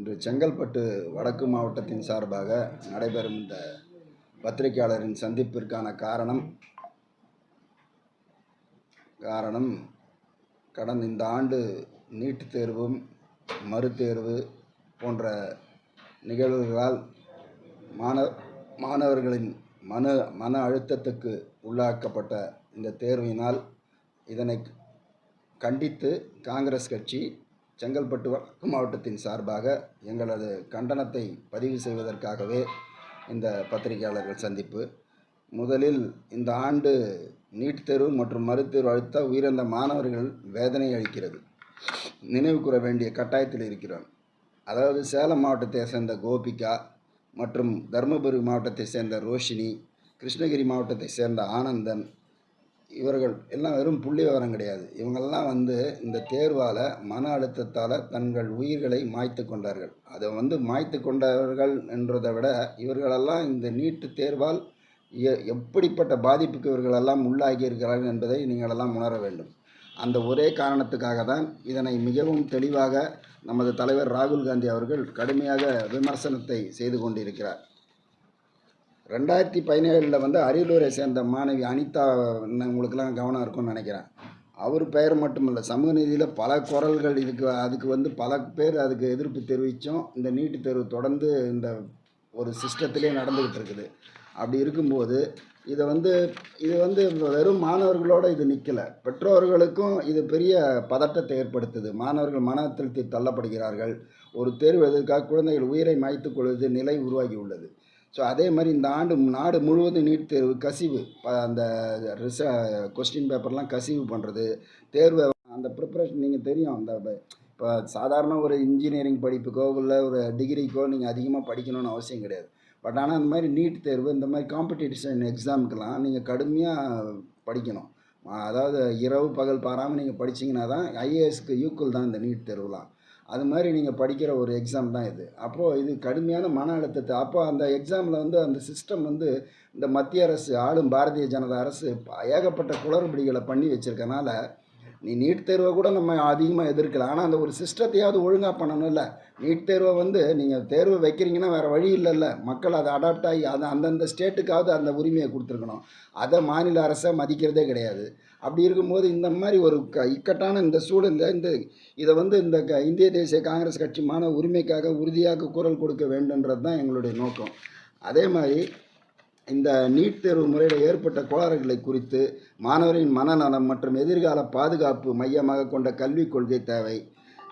இன்று செங்கல்பட்டு வடக்கு மாவட்டத்தின் சார்பாக நடைபெறும் இந்த பத்திரிகையாளரின் சந்திப்பிற்கான காரணம் கடந்த இந்த ஆண்டு நீட் தேர்வும் மறுதேர்வு போன்ற நிகழ்வுகளால் மாணவர்களின் மன அழுத்தத்துக்கு உள்ளாக்கப்பட்ட இந்த தேர்வினால் இதனை கண்டித்து காங்கிரஸ் கட்சி செங்கல்பட்டு வடக்கு மாவட்டத்தின் சார்பாக எங்களது கண்டனத்தை பதிவு செய்வதற்காகவே இந்த பத்திரிகையாளர்கள் சந்திப்பு. முதலில் இந்த ஆண்டு நீட் தேர்வு மற்றும் மறுதேர்வு அழுத்த உயிரிழந்த மாணவர்கள் வேதனை அளிக்கிறது. நினைவு கூற வேண்டிய கட்டாயத்தில் இருக்கிறோம். அதாவது சேலம் மாவட்டத்தை சேர்ந்த கோபிகா மற்றும் தருமபுரி மாவட்டத்தை சேர்ந்த ரோஷினி, கிருஷ்ணகிரி மாவட்டத்தை சேர்ந்த ஆனந்தன், இவர்கள் எல்லாம் வெறும் புள்ளி விவரம் கிடையாது. இவங்கெல்லாம் இந்த தேர்வால் மன அழுத்தத்தால் தங்கள் உயிர்களை மாய்த்து கொண்டார்கள். அதை மாய்த்து கொண்டவர்கள் என்றதை விட இவர்களெல்லாம் இந்த நீட்டு தேர்வால் எப்படிப்பட்ட பாதிப்புக்கு இவர்களெல்லாம் உள்ளாகி இருக்கிறார்கள் என்பதை நீங்களெல்லாம் உணர வேண்டும். அந்த ஒரே காரணத்துக்காக தான் இதனை மிகவும் தெளிவாக நமது தலைவர் ராகுல் காந்தி அவர்கள் கடுமையாக விமர்சனத்தை செய்து கொண்டிருக்கிறார். 2017 அரியலூரை சேர்ந்த மாணவி அனிதா, உங்களுக்கெல்லாம் கவனம் இருக்கும்னு நினைக்கிறேன். அவர் பெயர் மட்டுமில்லை, சமூக நீதியில் பல குரல்கள் அதுக்கு பல பேர் அதுக்கு எதிர்ப்பு தெரிவித்தும் இந்த நீட்டு தேர்வு தொடர்ந்து இந்த ஒரு சிஸ்டத்திலே நடந்துக்கிட்டு இருக்குது. அப்படி இருக்கும்போது இது வெறும் மாணவர்களோடு இது நிற்கலை, பெற்றோர்களுக்கும் இது பெரிய பதட்டத்தை ஏற்படுத்துது. மாணவர்கள் மன அழுத்தத்தில் தள்ளப்படுகிறார்கள். ஒரு தேர்வு எதற்காக குழந்தைகள் உயிரை மாய்த்து கொள்வது நிலை உருவாகி உள்ளது. ஸோ அதே மாதிரி இந்த ஆண்டு நாடு முழுவதும் நீட் தேர்வு கசிவு, அந்த கொஸ்டின் பேப்பர்லாம் கசிவு பண்ணுறது, தேர்வை அந்த ப்ரிப்பரேஷன் நீங்கள் தெரியும். இப்போ சாதாரண ஒரு இன்ஜினியரிங் படிப்புக்கோ இல்லை ஒரு டிகிரிக்கோ நீங்கள் அதிகமாக படிக்கணும்னு அவசியம் கிடையாது. பட் ஆனால் இந்த மாதிரி நீட் தேர்வு, இந்த மாதிரி காம்படிஷன் எக்ஸாமுக்கெல்லாம் நீங்கள் கடுமையாக படிக்கணும். அதாவது இரவு பகல் பாராமல் நீங்கள் படிச்சிங்கன்னா தான் ஐஏஎஸ்க்கு ஈக்குவல் தான் இந்த நீட் தேர்வுலாம். அது மாதிரி நீங்கள் படிக்கிற ஒரு எக்ஸாம் தான் இது. அப்போது இது கடுமையான மன அழுத்தத்தை, அப்போ அந்த எக்ஸாமில் அந்த சிஸ்டம் இந்த மத்திய அரசு, ஆளும் பாரதிய ஜனதா அரசு ஏகப்பட்ட குளறுபடிகளை பண்ணி வச்சுருக்கனால நீ நீட் தேர்வை கூட நம்ம அதிகமாக எதிர்க்கலாம். ஆனால் அந்த ஒரு சிஸ்டத்தையாவது ஒழுங்காக பண்ணணும்ல. நீட் தேர்வை நீங்கள் தேர்வு வைக்கிறீங்கன்னா வேறு வழி இல்லைல்ல. மக்கள் அதை அடாப்ட் ஆகி அந்தந்த ஸ்டேட்டுக்காவது அந்த உரிமையை கொடுத்துருக்கணும். அதை மாநில அரசை மதிக்கிறதே கிடையாது. அப்படி இருக்கும்போது இந்த மாதிரி ஒரு இக்கட்டான இந்த சூழலில் இதை இந்த இந்திய தேசிய காங்கிரஸ் கட்சி மாணவ உரிமைக்காக உறுதியாக குரல் கொடுக்க வேண்டுன்றது தான் எங்களுடைய நோக்கம். அதே மாதிரி இந்த நீட் தேர்வு முறையில் ஏற்பட்ட கோளாறுகளை குறித்து மாணவரின் மனநலம் மற்றும் எதிர்கால பாதுகாப்பு மையமாக கொண்ட கல்விக் கொள்கை தேவை.